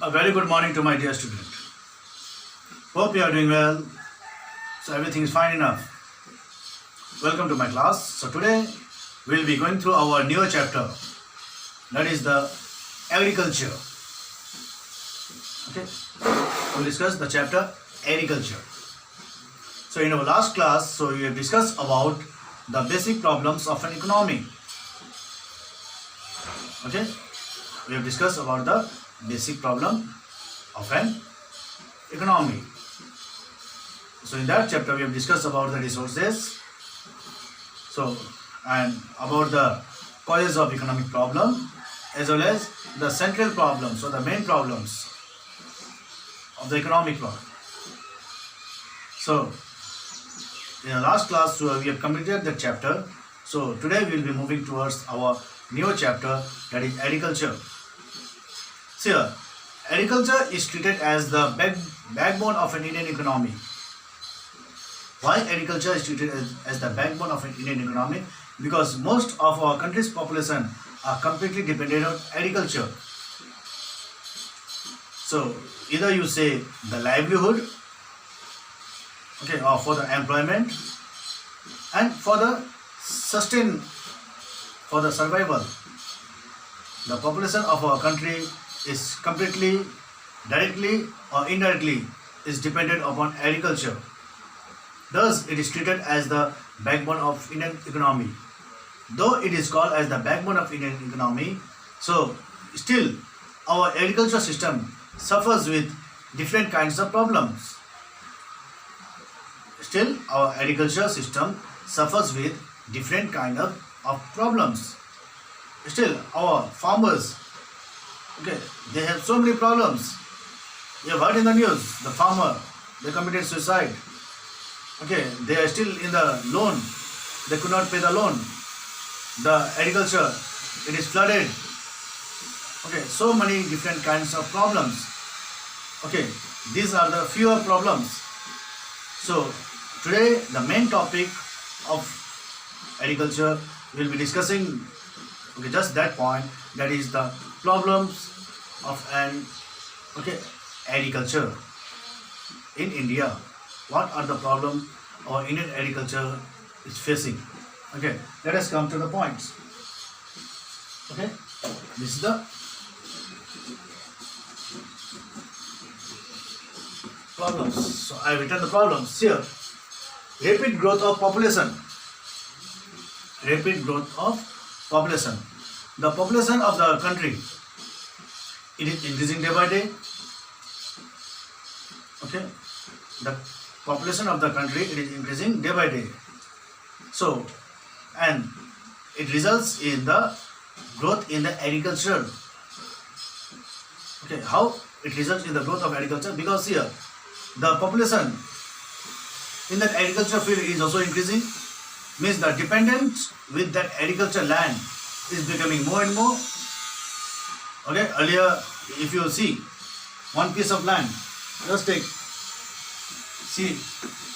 A very good morning to my dear student. Hope you are doing well. So everything is fine enough. Welcome to my class. So today we will be going through our new chapter, that is the agriculture. Okay, we will discuss the chapter agriculture. So in our last class, so we have discussed about the basic problems of an economy. Okay, we have discussed about the basic problem of an economy. So in that chapter we have discussed about the resources, so and about the causes of economic problem as well as the central problems or the main problems of the economic problem. So in the last class we have completed that chapter. So today we will be moving towards our new chapter, that is agriculture. So here, agriculture is treated as the backbone of an Indian economy. Why agriculture is treated as the backbone of an Indian economy? Because most of our country's population are completely dependent on agriculture. So either you say the livelihood, okay, or for the employment and for the survival. The population of our country is completely, directly or indirectly, is dependent upon agriculture. Thus, it is treated as the backbone of Indian economy. Though it is called as the backbone of Indian economy, so still our agriculture system suffers with different kinds of problems. Still, our agriculture system suffers with different kind of problems. Still, our farmers, okay, they have so many problems. You have heard in the news, the farmer, they committed suicide. Okay, they are still in the loan. They could not pay the loan. The agriculture, it is flooded. Okay, so many different kinds of problems. Okay, these are the fewer problems. So today the main topic of agriculture will be discussing, okay, just that point, that is the problems of an agriculture in India. What are the problems our Indian agriculture is facing? Okay, let us come to the points. Okay, this is the problems. So I have written the problems here. Rapid growth of population. Rapid growth of population. The population of the country, it is increasing day by day. Okay, the population of the country, it is increasing day by day. So, and it results in the growth in the agriculture. Okay, how it results in the growth of agriculture? Because here the population in that agriculture field is also increasing, means the dependence with that agriculture land is becoming more and more. Okay, earlier if you see one piece of land, just take, see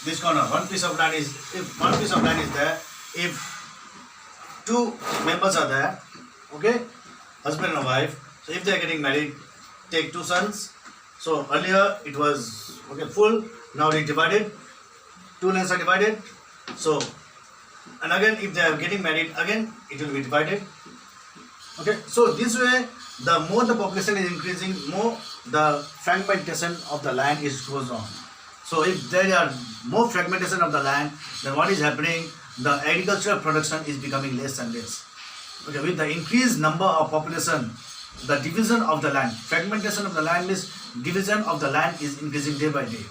this corner, one piece of land is, if one piece of land is there, if two members are there, okay, husband and wife, so if they are getting married, take two sons. So earlier it was full, now it is divided, two lands are divided. So, and again if they are getting married, again it will be divided. Okay, so this way, the more the population is increasing, more the fragmentation of the land goes on. So if there are more fragmentation of the land, then what is happening? The agricultural production is becoming less and less. Okay, with the increased number of population, the division of the land, fragmentation of the land means division of the land is increasing day by day.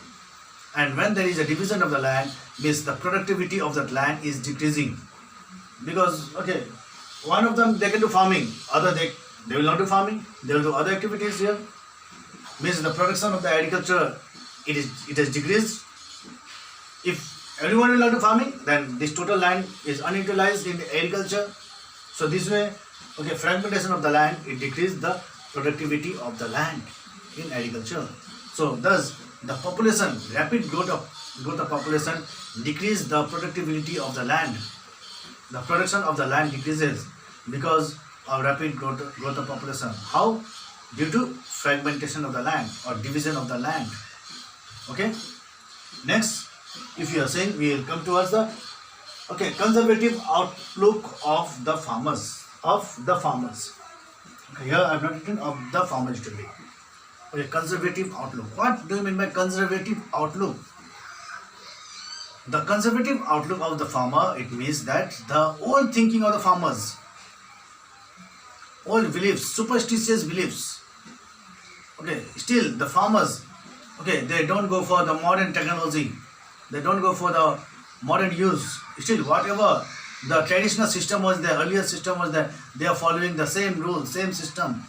And when there is a division of the land, means the productivity of that land is decreasing. Because, okay, one of them they can do farming, other they will not do farming, they will do other activities here. Means the production of the agriculture, it has decreased. If everyone will not do farming, then this total land is unutilized in agriculture. So this way, okay, fragmentation of the land, it decreases the productivity of the land in agriculture. So thus the population, rapid growth of population decrease the productivity of the land. The production of the land decreases because of rapid growth of population. How? due to fragmentation of the land or division of the land. Okay. Next, if you are saying, we will come towards the conservative outlook of the farmers. Okay, here I have not written of the farmers to be. Okay, conservative outlook. What do you mean by conservative outlook? The conservative outlook of the farmer, it means that the old thinking of the farmers, old beliefs, superstitious beliefs. Okay, still the farmers, they don't go for the modern technology. They don't go for the modern use. Still, whatever the traditional system was there, earlier system was there, they are following the same rules, same system.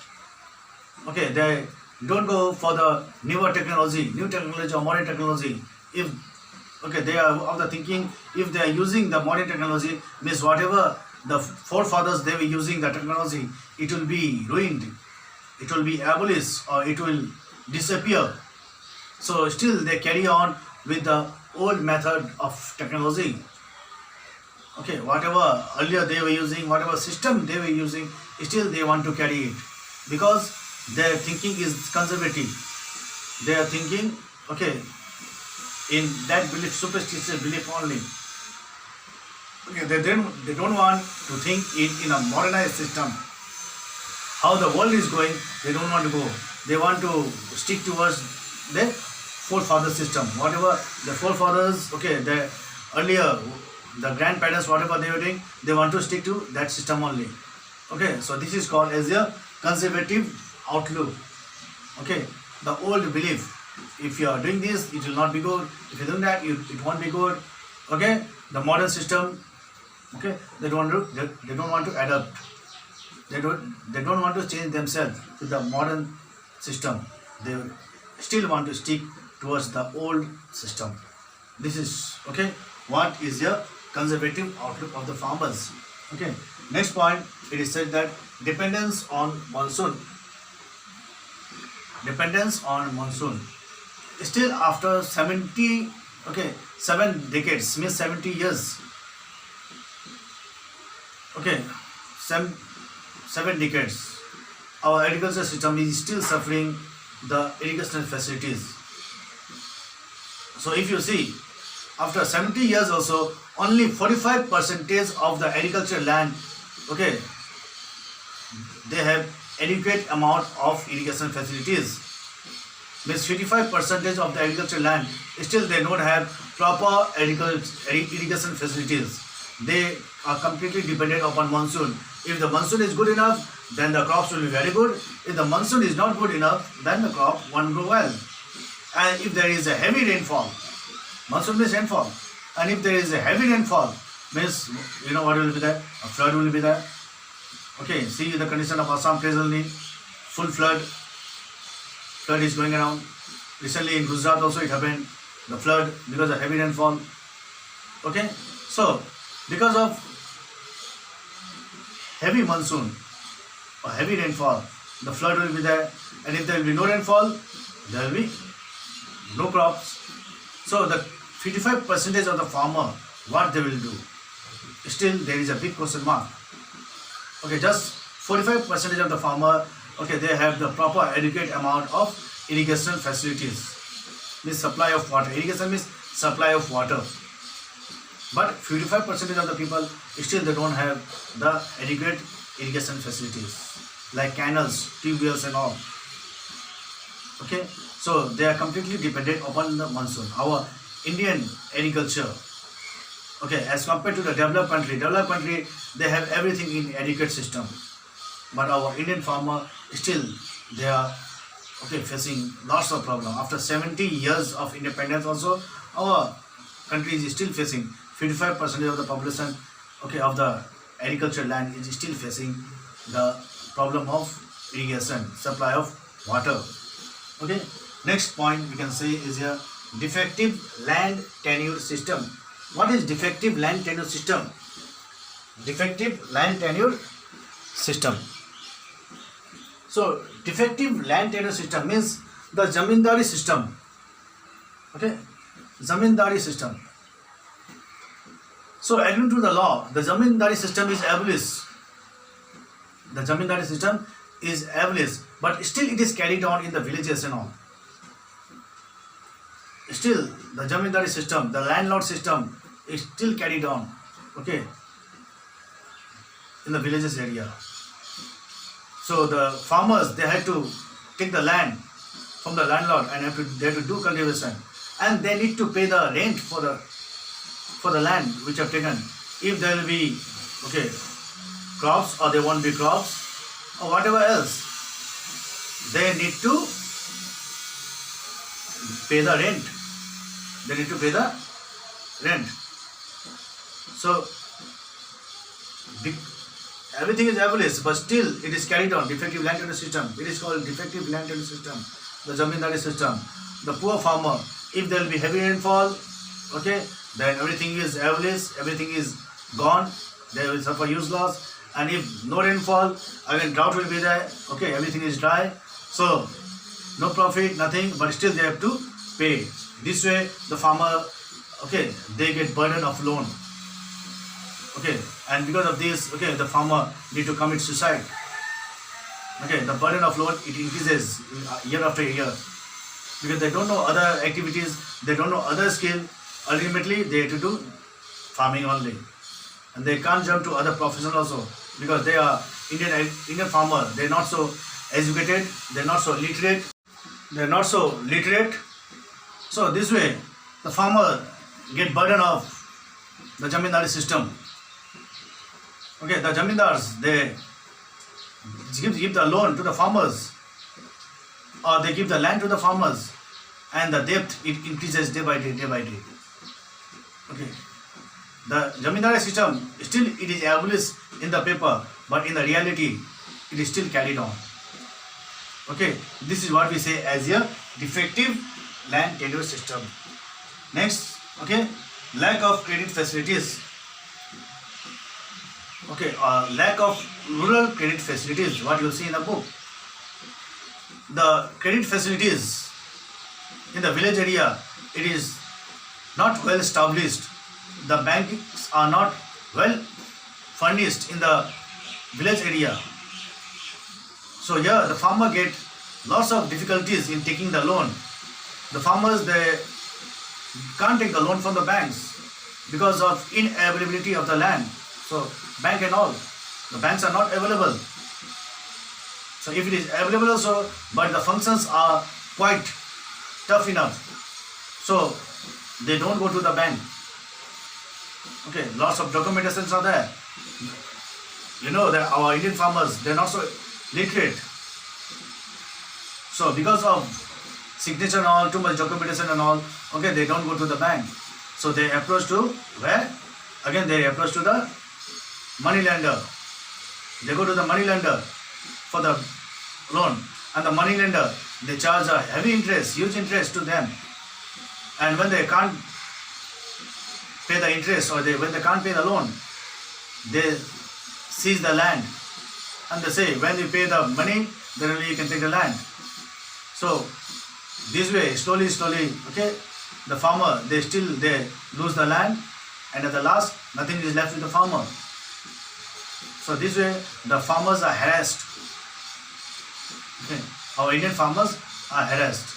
Okay, they don't go for the new technology or modern technology. If they are of the thinking, if they are using the modern technology, means whatever the forefathers they were using the technology, it will be ruined, it will be abolished, or it will disappear. So still they carry on with the old method of technology. Okay, whatever earlier they were using, whatever system they were using, still they want to carry it, because their thinking is conservative. They are thinking, in that belief, superstitious belief only. Okay, they don't want to think it in a modernized system. How the world is going, they don't want to go. They want to stick towards the forefather system. Whatever the forefathers, the earlier, the grandparents, whatever they were doing, they want to stick to that system only. Okay, so this is called as a conservative outlook. Okay, the old belief. If you are doing this, it will not be good. If you are doing that, it won't be good. Okay, the modern system. Okay, they don't want to adapt. They don't want to change themselves to the modern system. They still want to stick towards the old system. This is what is your conservative outlook of the farmers. Okay, next point, it is said that dependence on monsoon. Still after 7 decades, means 70 years. 7 decades, our agriculture system is still suffering the irrigation facilities. So if you see, after 70 years also, only 45% of the agricultural land, they have adequate amount of irrigation facilities. Means 55% of the agricultural land, still they don't have proper irrigation facilities. They are completely dependent upon monsoon. If the monsoon is good enough, then the crops will be very good. If the monsoon is not good enough, then the crop won't grow well. And if there is a heavy rainfall, monsoon means rainfall, and if there is a heavy rainfall, means what will be there? A flood will be there. Okay, see the condition of Assam presently, full flood. Flood is going around. Recently in Gujarat also it happened, the flood because of heavy rainfall. Okay, so because of heavy monsoon or heavy rainfall, the flood will be there, and if there will be no rainfall, there will be no crops. So the 55% of the farmer, what they will do? Still there is a big question mark. Just 45% of the farmer, they have the proper adequate amount of irrigation facilities. Means supply of water. Irrigation means supply of water. But 55% of the people, still they don't have the adequate irrigation facilities, like canals, tube wells and all. So they are completely dependent upon the monsoon. Our Indian agriculture, as compared to the developed country, they have everything in adequate system. But our Indian farmer, still they are facing lots of problem. After 70 years of independence also, our country is still facing 55% of the population of the agricultural land is still facing the problem of irrigation, supply of water. Next point we can say is a defective land tenure system. What is defective land tenure system? Defective land tenure system. So defective land tenure system means the zamindari system. Zamindari system. So according to the law, the zamindari system is abolished. The zamindari system is available, but still it is carried on in the villages and all. Still, the zamindari system, the landlord system is still carried on, okay, in the villages area. So the farmers, they had to take the land from the landlord and they have to do cultivation, and they need to pay the rent for the land which have taken. If there will be crops, or there won't be crops, or whatever else, they need to pay the rent. They need to pay the rent. So everything is available, but still it is carried on. Defective land tenure system. It is called defective land tenure system. The zamindari system. The poor farmer, if there will be heavy rainfall, then everything is available, everything is gone. They will suffer use loss. And if no rainfall, again drought will be there. Everything is dry. So no profit, nothing, but still they have to pay. This way, the farmer, they get burden of loan. And because of this, the farmer need to commit suicide. The burden of loan, it increases year after year, because they don't know other activities, they don't know other skill. Ultimately, they have to do farming only, and they can't jump to other profession also, because they are Indian farmer. They're not so educated, they're not so literate. So this way, the farmer get burden of the zamindari system. The zamindars, they give the loan to the farmers, or they give the land to the farmers, and the debt, it increases day by day. The zamindari system, still it is abolished in the paper, but in the reality, it is still carried on. This is what we say as a defective land tenure system. Next, lack of credit facilities. Lack of rural credit facilities, what you see in the book. The credit facilities in the village area, it is not well established. The banks are not well furnished in the village area. So here the farmer get lots of difficulties in taking the loan. The farmers, they can't take the loan from the banks because of inavailability of the land. So bank and all, the banks are not available. So if it is available also, but the functions are quite tough enough, so they don't go to the bank. Lots of documentations are there. You know that our Indian farmers, they're not so literate. So because of signature and all, too much documentation and all, they don't go to the bank. So they approach to where? Again, they approach to the money lender. They go to the money lender for the loan, and the money lender, they charge a heavy interest, huge interest to them. And when they can't pay the interest, or when they can't pay the loan, they seize the land, and they say, when you pay the money, then only you can take the land. So this way, slowly, the farmer, they lose the land, and at the last, nothing is left with the farmer. So this way, the farmers are harassed. Our Indian farmers are harassed.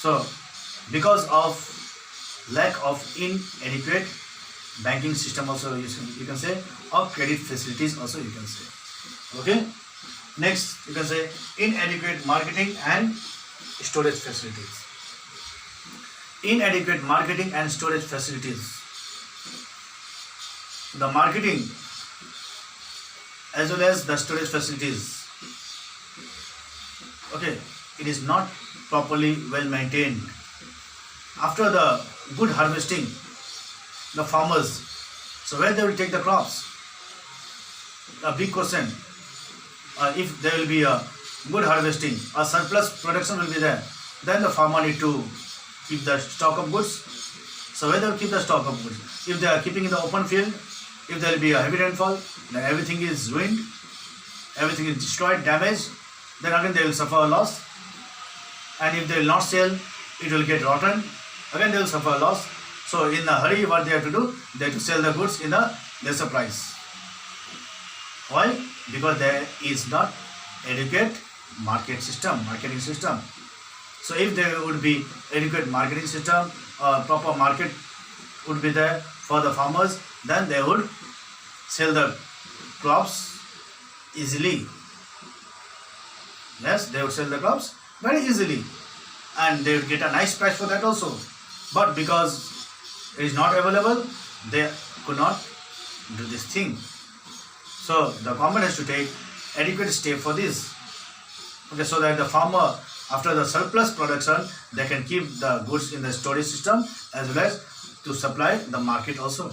So because of lack of inadequate banking system also, you can say, or credit facilities also, you can say. Next, you can say inadequate marketing and storage facilities. Inadequate marketing and storage facilities. The marketing as well as the storage facilities, it is not properly well maintained. After the good harvesting, the farmers, so where they will take the crops? A big question. If there will be a good harvesting, a surplus production will be there, then the farmer need to keep the stock of goods. So where they will keep the stock of goods? If they are keeping in the open field, if there will be a heavy rainfall, then everything is ruined, everything is destroyed, damaged, then again they will suffer a loss. And if they will not sell, it will get rotten, again they will suffer a loss. So in a hurry, what they have to do? They have to sell the goods in a lesser price. Why? Because there is not adequate marketing system. So if there would be adequate marketing system, proper market would be there for the farmers, then they would sell the crops easily. Yes, they would sell the crops very easily, and they would get a nice price for that also. But because it is not available, they could not do this thing. So the government has to take adequate step for this. Okay, so that the farmer, after the surplus production, they can keep the goods in the storage system as well as to supply the market also.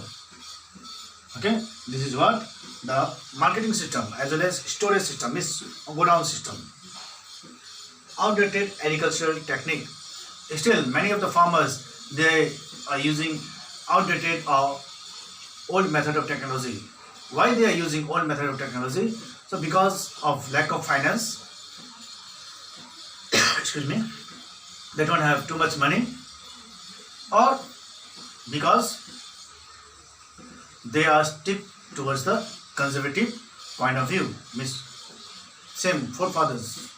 Okay, this is what the marketing system as well as storage system is, go down system. Outdated agricultural technique. Still, many of the farmers, they are using outdated or old method of technology. Why they are using old method of technology? So because of lack of finance, excuse me, they don't have too much money, or because they are stick towards the conservative point of view. Means same forefathers,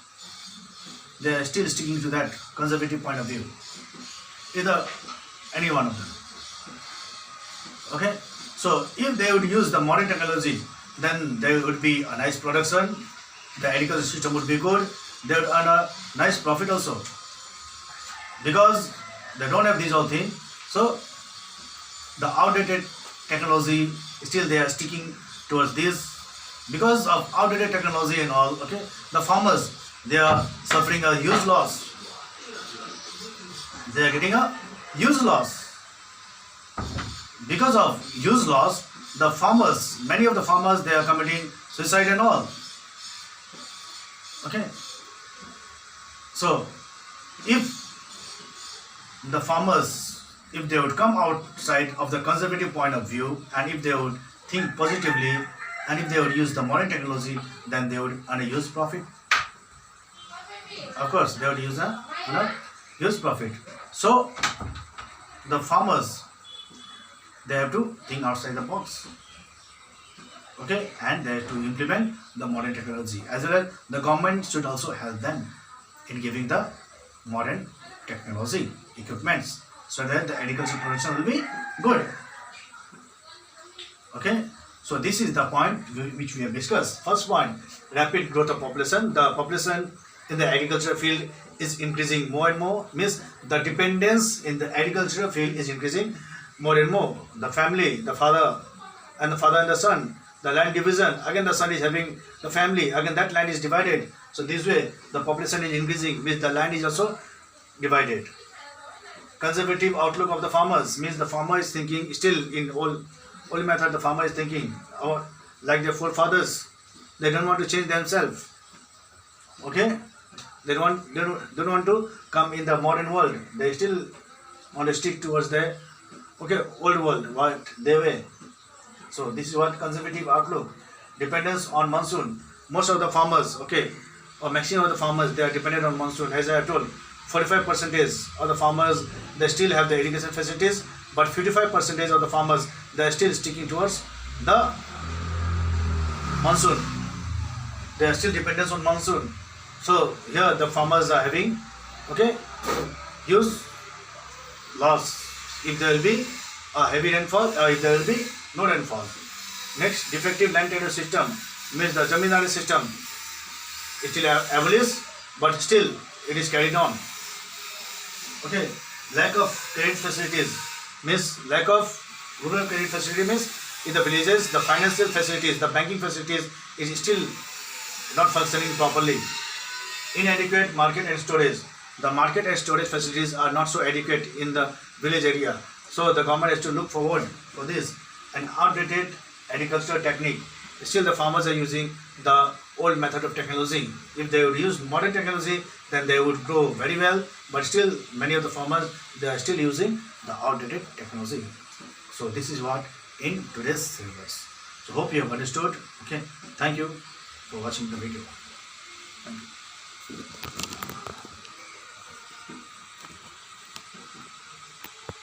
they are still sticking to that conservative point of view. Either any one of them. Okay, so if they would use the modern technology, then there would be a nice production, the agricultural system would be good, they would earn a nice profit also. Because they don't have these all things, so the outdated technology, still they are sticking towards this. Because of outdated technology and all, okay, the farmers, they are suffering a huge loss. They are getting a huge loss. Because of huge loss, the farmers, many of the farmers, they are committing suicide and all. Okay. So, if the farmers, if they would come outside of the conservative point of view, and if they would think positively, and if they would use the modern technology, then they would earn a huge profit. Of course, they would use a huge profit. So, the farmers, they have to think outside the box. Okay, and they have to implement the modern technology. As well as the government should also help them in giving the modern technology equipments, so that the agricultural production will be good. Okay, so this is the point which we have discussed. First point, rapid growth of population. The population in the agricultural field is increasing more and more, means the dependence in the agricultural field is increasing more and more. The family, the father and the son, the land division, again the son is having the family, again that land is divided. So this way the population is increasing, means the land is also divided. Conservative outlook of the farmers, means the farmer is thinking still in old method. The farmer is thinking like their forefathers, they don't want to change themselves. Okay, they don't want to come in the modern world. They still want to stick towards the old world, what they were. So this is what conservative outlook. Dependence on monsoon. Most of the farmers, or maximum of the farmers, they are dependent on monsoon. As I have told, 45% of the farmers, they still have the irrigation facilities, but 55% of the farmers, they are still sticking towards the monsoon. They are still dependent on monsoon. So here the farmers are having huge loss if there will be a heavy rainfall or if there will be no rainfall. Next, defective land tenure system, means the Zamindari system is still abolished, but still it is carried on. Okay, lack of credit facilities, means lack of rural credit facility, means in the villages the financial facilities, the banking facilities is still not functioning properly. Inadequate market and storage. The market and storage facilities are not so adequate in the village area. So the government has to look forward for this. An outdated agricultural technique. Still the farmers are using the old method of technology. If they would use modern technology, then they would grow very well. But still many of the farmers, they are still using the outdated technology. So this is what in today's syllabus. So hope you have understood. Okay. Thank you for watching the video. Thank you.